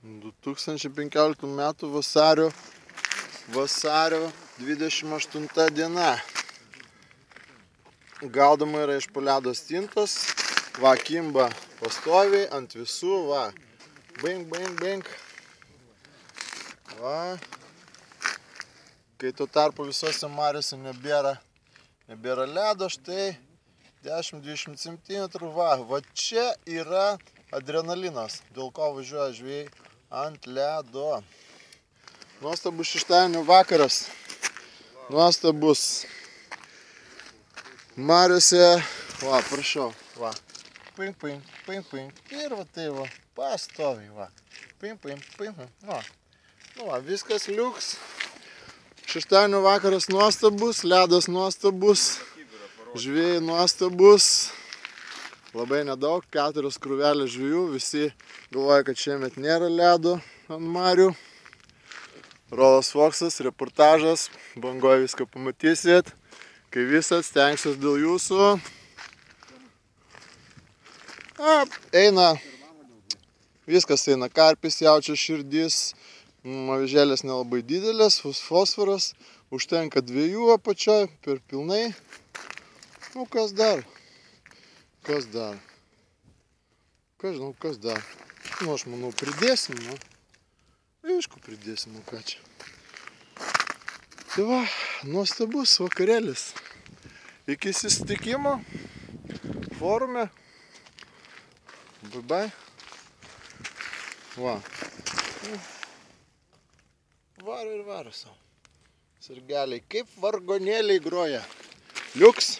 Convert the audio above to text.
2015 metų vasario 28 diena. Gaudama yra iš po ledo stintos. Va, kimba pastoviai ant visų, va. Bing, bing, bing. Va. Kai tuo tarpu visose mariose nebėra ledo, štai 10-20 cm, va čia yra adrenalinas, dėl ko važiuoja žvejai ant ledo. Nuostabus šeštadienio vakaras, nuostabus. Mariose, va, prašau, va, ping, ping, ping, ping, ir va tai va, pastoviai, va, ping, ping, ping, va, nu va, viskas liuks. Šeštadienio vakaras nuostabus, ledas nuostabus, žvėjai nuostabus, labai nedaug, 4 krūvelės žvėjų, visi galvoja, kad šiemet nėra ledo ant marių. Rolas Foksas, reportažas, bangoje viską pamatysit, kai visat stengsiuos dėl jūsų. Eina, viskas eina, karpis, jaučias, širdis, avižėlės nelabai didelės, fosforas, užtenka 2 apačioj, per pilnai. Nu, kas dar? Kas dar? Ką žinau, kas dar? Nu, aš manau, pridėsim, nu. Aišku, pridėsim, nu ką čia. Tai va, nuostabus vakarėlis. Iki susitikimo forume. Bye bye. Va. Varo ir varo savo. Sirgeliai, kaip vargonėliai groja. Liuks.